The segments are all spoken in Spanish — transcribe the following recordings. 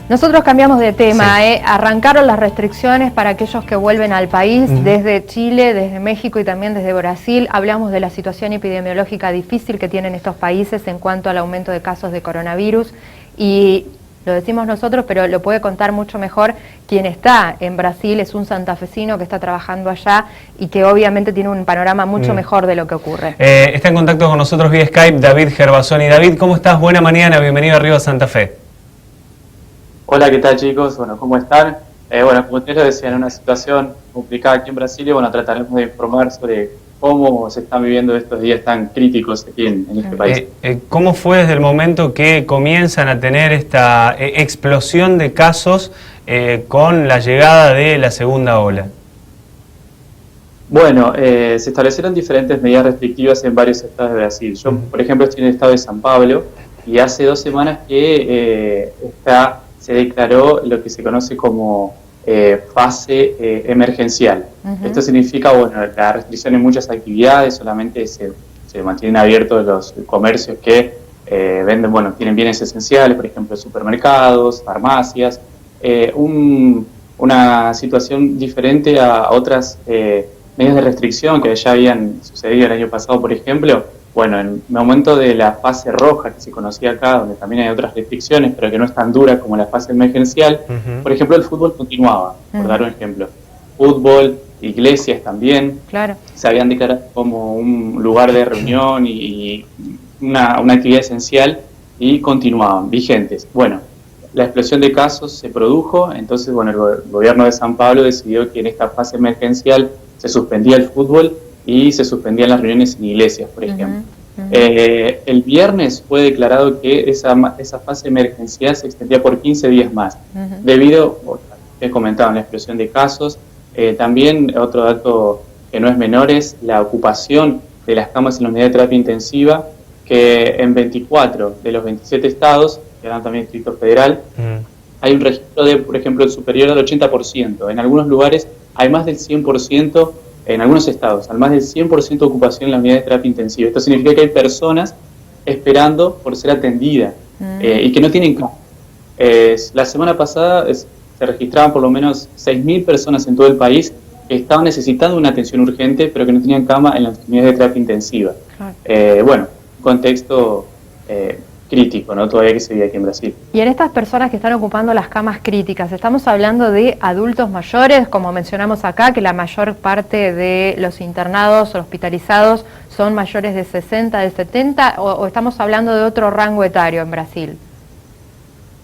Nosotros cambiamos de tema, sí. Arrancaron las restricciones para aquellos que vuelven al país desde Chile, desde México y también desde Brasil. Hablamos de la situación epidemiológica difícil que tienen estos países en cuanto al aumento de casos de coronavirus y lo decimos nosotros, pero lo puede contar mucho mejor quien está en Brasil, es un santafesino que está trabajando allá y que obviamente tiene un panorama mucho mejor de lo que ocurre. Está en contacto con nosotros vía Skype David Gervasoni. David, ¿cómo estás? Buena mañana, bienvenido a Arriba Santa Fe. Hola, ¿qué tal, chicos? Bueno, ¿cómo están? Bueno, como ustedes lo decían, una situación complicada aquí en Brasil y bueno, trataremos de informar sobre cómo se están viviendo estos días tan críticos aquí en este país. ¿Cómo fue desde el momento que comienzan a tener esta explosión de casos con la llegada de la segunda ola? Bueno, se establecieron diferentes medidas restrictivas en varios estados de Brasil. Yo, por ejemplo, estoy en el estado de São Paulo y hace 2 semanas que se declaró lo que se conoce como fase emergencial. Esto significa, bueno, la restricción en muchas actividades, solamente se mantienen abiertos los comercios que venden, bueno, tienen bienes esenciales, por ejemplo, supermercados, farmacias, una situación diferente a otras medidas de restricción que ya habían sucedido el año pasado, por ejemplo. Bueno, en el momento de la fase roja, que se conocía acá, donde también hay otras restricciones, pero que no es tan dura como la fase emergencial, por ejemplo, el fútbol continuaba, por dar un ejemplo. Fútbol, iglesias también, se habían declarado como un lugar de reunión y una actividad esencial y continuaban, vigentes. Bueno, la explosión de casos se produjo, entonces, bueno, el gobierno de San Pablo decidió que en esta fase emergencial se suspendía el fútbol y se suspendían las reuniones en iglesias, por ejemplo. El viernes fue declarado que esa fase emergencial se extendía por 15 días más, debido, he comentado, la explosión de casos. También otro dato que no es menor es la ocupación de las camas en la unidad de terapia intensiva, que en 24 de los 27 estados, que eran también Distrito Federal, hay un registro de, por ejemplo, superior al 80%. En algunos lugares hay más del 100%, en algunos estados, al más del 100% de ocupación en la unidad de terapia intensiva. Esto significa que hay personas esperando por ser atendidas y que no tienen cama. La semana pasada se registraban por lo menos 6.000 personas en todo el país que estaban necesitando una atención urgente, pero que no tenían cama en las unidades de terapia intensiva. Bueno, un contexto crítico, ¿no? Todavía que se vive aquí en Brasil. Y en estas personas que están ocupando las camas críticas, ¿estamos hablando de adultos mayores, como mencionamos acá, que la mayor parte de los internados o hospitalizados son mayores de 60, de 70, o estamos hablando de otro rango etario en Brasil?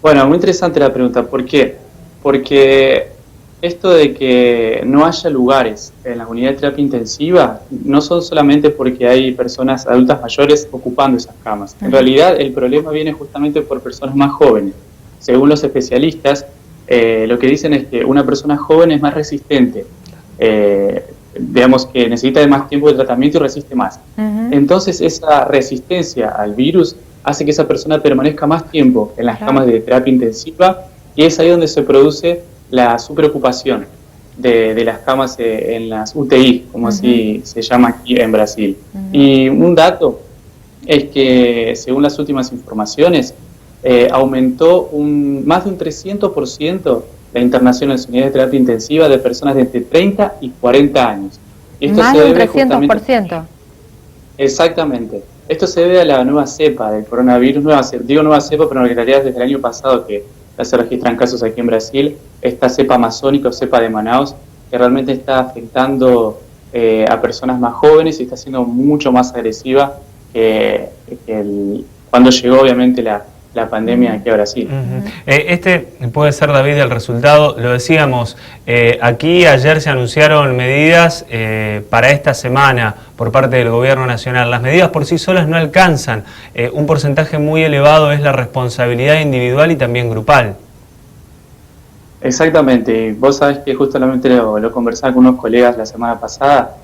Bueno, muy interesante la pregunta. ¿Por qué? Porque esto de que no haya lugares en las unidades de terapia intensiva no son solamente porque hay personas adultas mayores ocupando esas camas. En realidad el problema viene justamente por personas más jóvenes. Según los especialistas, lo que dicen es que una persona joven es más resistente, digamos que necesita de más tiempo de tratamiento y resiste más. Entonces esa resistencia al virus hace que esa persona permanezca más tiempo en las camas de terapia intensiva y es ahí donde se produce la superocupación de las camas en las UTI, como así se llama aquí en Brasil. Y un dato es que, según las últimas informaciones, aumentó más de un 300% la internación en las unidades de terapia intensiva de personas de entre 30 y 40 años. Y esto más se de un debe 300%. Exactamente. Esto se debe a la nueva cepa del coronavirus, digo nueva cepa, pero en realidad desde el año pasado que ya se registran casos aquí en Brasil, esta cepa amazónica o cepa de Manaus, que realmente está afectando a personas más jóvenes y está siendo mucho más agresiva cuando llegó obviamente la pandemia aquí a Brasil. Este puede ser, David, el resultado, lo decíamos, aquí ayer se anunciaron medidas para esta semana por parte del gobierno nacional. Las medidas por sí solas no alcanzan, un porcentaje muy elevado es la responsabilidad individual y también grupal. Exactamente, vos sabés que justamente lo conversaba con unos colegas la semana pasada,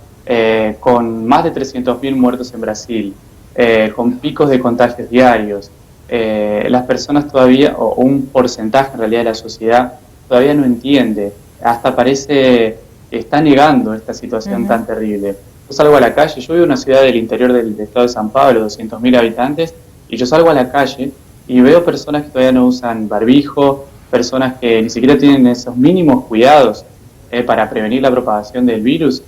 con más de 300.000 muertos en Brasil, con picos de contagios diarios, las personas todavía, o un porcentaje en realidad de la sociedad, todavía no entiende, hasta parece que está negando esta situación tan terrible. Yo salgo a la calle, yo vivo en una ciudad del interior del estado de San Pablo, 200.000 habitantes, y yo salgo a la calle y veo personas que todavía no usan barbijo, personas que ni siquiera tienen esos mínimos cuidados para prevenir la propagación del virus.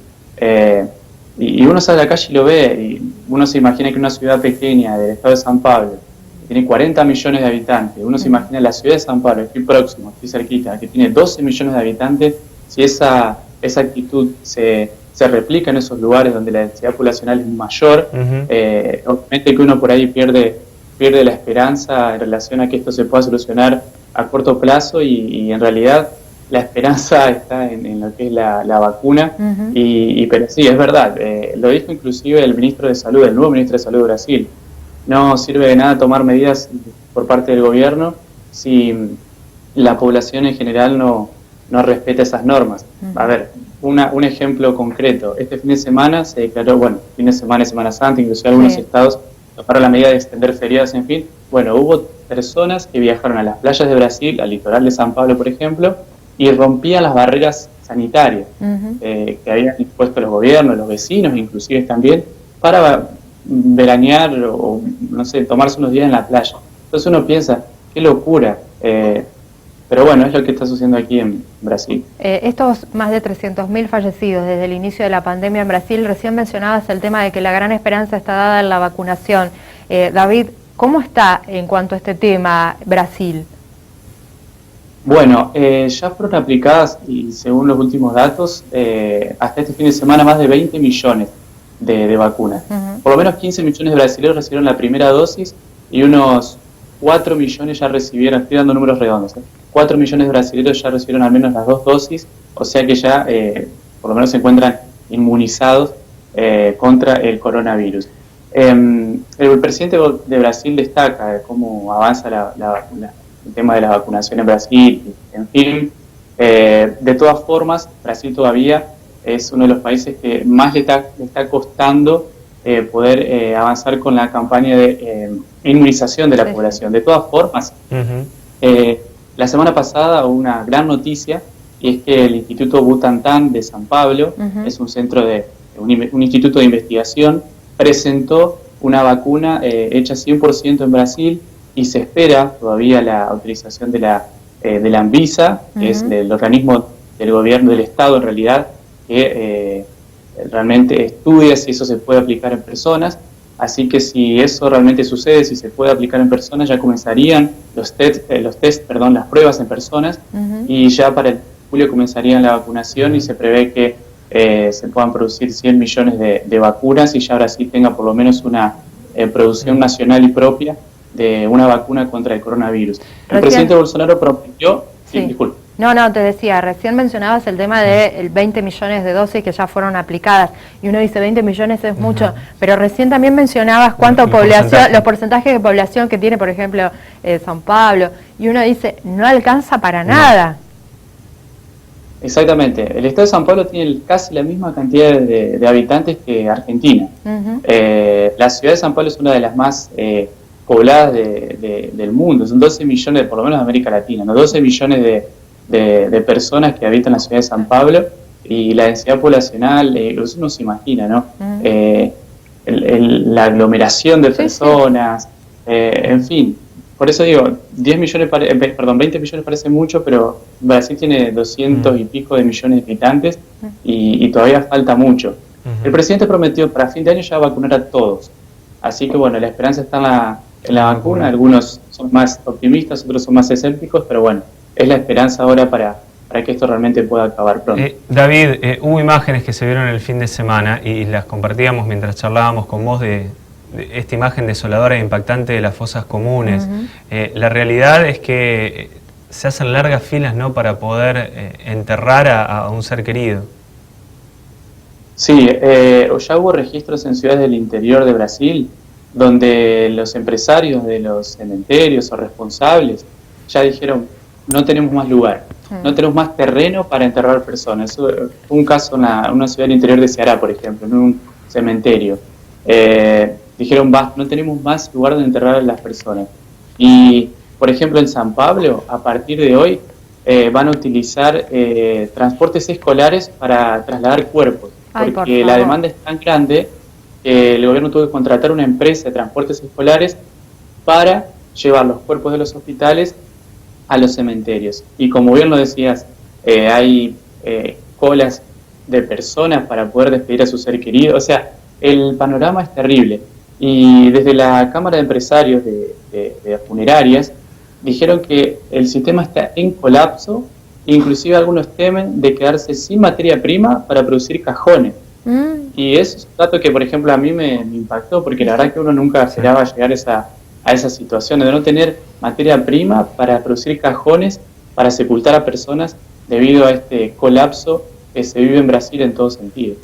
Y uno sale a la calle y lo ve, y uno se imagina que una ciudad pequeña del estado de San Pablo, que tiene 40 millones de habitantes, uno se imagina la ciudad de San Pablo, estoy próximo, estoy cerquita, que tiene 12 millones de habitantes, si esa actitud se replica en esos lugares donde la densidad poblacional es mayor, obviamente que uno por ahí pierde la esperanza en relación a que esto se pueda solucionar a corto plazo y en realidad la esperanza está en lo que es la vacuna, pero sí, es verdad, lo dijo inclusive el ministro de Salud, el nuevo ministro de Salud de Brasil. No sirve de nada tomar medidas por parte del gobierno si la población en general no respeta esas normas. A ver, un ejemplo concreto. Este fin de semana se declaró, bueno, fin de semana y Semana Santa, inclusive algunos estados tomaron la medida de extender feriados, en fin. Bueno, hubo personas que viajaron a las playas de Brasil, al litoral de San Pablo, por ejemplo, y rompían las barreras sanitarias que habían impuesto los gobiernos, los vecinos inclusive también, para veranear o, no sé, tomarse unos días en la playa. Entonces uno piensa, qué locura, pero bueno, es lo que está sucediendo aquí en Brasil. Estos más de 300.000 fallecidos desde el inicio de la pandemia en Brasil, recién mencionabas el tema de que la gran esperanza está dada en la vacunación. David, ¿cómo está en cuanto a este tema Brasil? Bueno, ya fueron aplicadas, y según los últimos datos, hasta este fin de semana más de 20 millones de vacunas. Por lo menos 15 millones de brasileños recibieron la primera dosis y unos 4 millones ya recibieron, estoy dando números redondos, 4 millones de brasileños ya recibieron al menos las 2 dosis, o sea que ya por lo menos se encuentran inmunizados contra el coronavirus. El presidente de Brasil destaca cómo avanza el tema de la vacunación en Brasil, en fin. De todas formas, Brasil todavía es uno de los países que más le está costando poder avanzar con la campaña de inmunización de la población. De todas formas, la semana pasada hubo una gran noticia, y es que el Instituto Butantan de San Pablo, es un centro un instituto de investigación, presentó una vacuna hecha 100% en Brasil, y se espera todavía la autorización de la Anvisa, que es el organismo del gobierno del Estado en realidad, que realmente estudia si eso se puede aplicar en personas. Así que si eso realmente sucede, si se puede aplicar en personas, ya comenzarían las pruebas en personas, y ya para el julio comenzarían la vacunación, y se prevé que se puedan producir 100 millones de vacunas, y ya Brasil tenga por lo menos una producción nacional y propia de una vacuna contra el coronavirus. El presidente Bolsonaro prometió... Sí, disculpe. No, te decía, recién mencionabas el tema de 20 millones de dosis que ya fueron aplicadas, y uno dice 20 millones es mucho, pero recién también mencionabas los porcentajes de población que tiene, por ejemplo, San Pablo, y uno dice, no alcanza para nada. Exactamente, el estado de San Pablo tiene casi la misma cantidad de habitantes que Argentina. La ciudad de San Pablo es una de las más pobladas del mundo, son 12 millones, por lo menos de América Latina, ¿no? 12 millones de personas que habitan la ciudad de San Pablo, y la densidad poblacional, uno se imagina, ¿no? La aglomeración de personas, en fin. Por eso digo, 20 millones parece mucho, pero Brasil tiene 200 y pico de millones de habitantes, y todavía falta mucho. El presidente prometió para fin de año ya vacunar a todos. Así que bueno, la esperanza está en la vacuna. Algunos son más optimistas, otros son más escépticos, pero bueno, es la esperanza ahora para que esto realmente pueda acabar pronto. David, hubo imágenes que se vieron el fin de semana y las compartíamos mientras charlábamos con vos de esta imagen desoladora e impactante de las fosas comunes. La realidad es que se hacen largas filas, ¿no?, para poder enterrar a un ser querido. Sí, ya hubo registros en ciudades del interior de Brasil donde los empresarios de los cementerios o responsables ya dijeron, no tenemos más lugar, no tenemos más terreno para enterrar personas. Eso fue un caso en una ciudad del interior de Ceará, por ejemplo, en un cementerio. Dijeron, no tenemos más lugar donde enterrar a las personas. Y, por ejemplo, en San Pablo, a partir de hoy, van a utilizar transportes escolares para trasladar cuerpos, porque la demanda es tan grande que el gobierno tuvo que contratar una empresa de transportes escolares para llevar los cuerpos de los hospitales a los cementerios. Y como bien lo decías, hay colas de personas para poder despedir a su ser querido. O sea, el panorama es terrible. Y desde la Cámara de Empresarios de Funerarias dijeron que el sistema está en colapso, inclusive algunos temen de quedarse sin materia prima para producir cajones. Y es un dato que, por ejemplo, a mí me impactó, porque la verdad que uno nunca esperaba llegar a esa situación de no tener materia prima para producir cajones para sepultar a personas debido a este colapso que se vive en Brasil en todo sentido.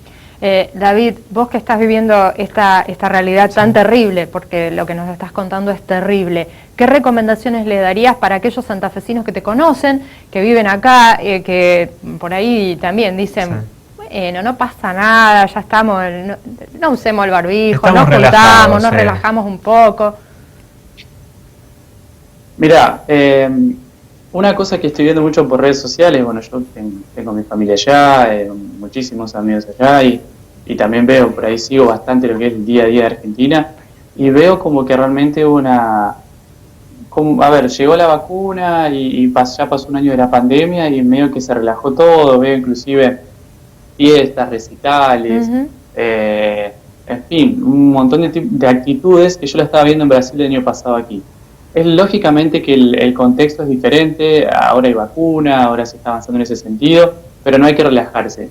David, vos que estás viviendo esta realidad tan terrible, porque lo que nos estás contando es terrible, ¿qué recomendaciones le darías para aquellos santafesinos que te conocen, que viven acá, que por ahí también dicen, bueno, no pasa nada, ya estamos, no usemos el barbijo, nos juntamos, nos relajamos un poco? Mira, una cosa que estoy viendo mucho por redes sociales, bueno, yo tengo mi familia allá, muchísimos amigos allá, y también veo, por ahí sigo bastante lo que es el día a día de Argentina, y veo como que realmente llegó la vacuna y ya pasó un año de la pandemia y medio que se relajó todo, veo inclusive fiestas, recitales, en fin, un montón de actitudes que yo la estaba viendo en Brasil el año pasado aquí. Es lógicamente que el contexto es diferente, ahora hay vacuna, ahora se está avanzando en ese sentido, pero no hay que relajarse.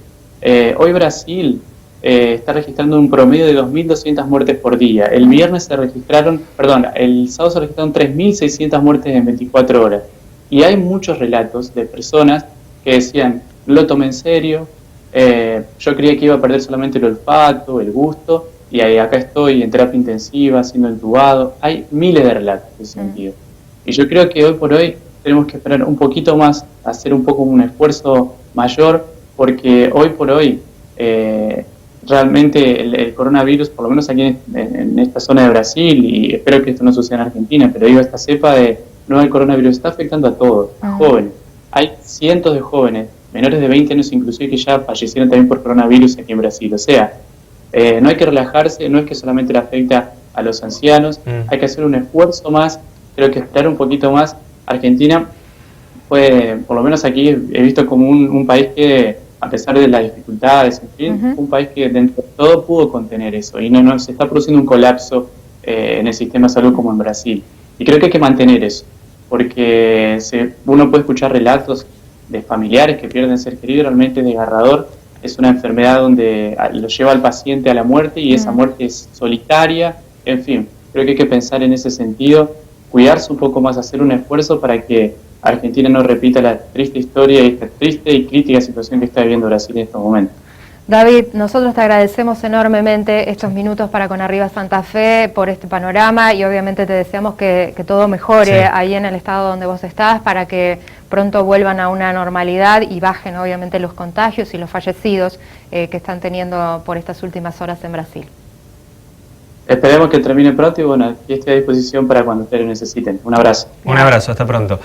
Hoy Brasil está registrando un promedio de 2.200 muertes por día. El sábado se registraron 3.600 muertes en 24 horas. Y hay muchos relatos de personas que decían, lo tomé en serio, yo creía que iba a perder solamente el olfato, el gusto, y acá estoy en terapia intensiva, siendo entubado. Hay miles de relatos en ese sentido. Y yo creo que hoy por hoy tenemos que esperar un poquito más, hacer un poco un esfuerzo mayor, porque hoy por hoy realmente el coronavirus, por lo menos aquí en esta zona de Brasil, y espero que esto no suceda en Argentina, pero digo, esta cepa de nuevo coronavirus está afectando a todos, a jóvenes. Hay cientos de jóvenes, menores de 20 años inclusive, que ya fallecieron también por coronavirus aquí en Brasil. O sea, no hay que relajarse, no es que solamente le afecta a los ancianos, hay que hacer un esfuerzo más, creo que esperar un poquito más. Argentina fue, por lo menos aquí he visto como un país que, a pesar de las dificultades, en fin, un país que dentro de todo pudo contener eso, y no se está produciendo un colapso en el sistema de salud como en Brasil. Y creo que hay que mantener eso, porque uno puede escuchar relatos de familiares que pierden ser querido, realmente es desgarrador. Es una enfermedad donde lo lleva al paciente a la muerte, y esa muerte es solitaria. En fin, creo que hay que pensar en ese sentido, cuidarse un poco más, hacer un esfuerzo para que Argentina no repita la triste historia y esta triste y crítica situación que está viviendo Brasil en estos momentos. David, nosotros te agradecemos enormemente estos minutos para Con Arriba Santa Fe por este panorama, y obviamente te deseamos que todo mejore ahí en el estado donde vos estás, para que pronto vuelvan a una normalidad y bajen obviamente los contagios y los fallecidos que están teniendo por estas últimas horas en Brasil. Esperemos que termine pronto, y bueno, aquí estoy a disposición para cuando ustedes lo necesiten. Un abrazo. Un abrazo, hasta pronto.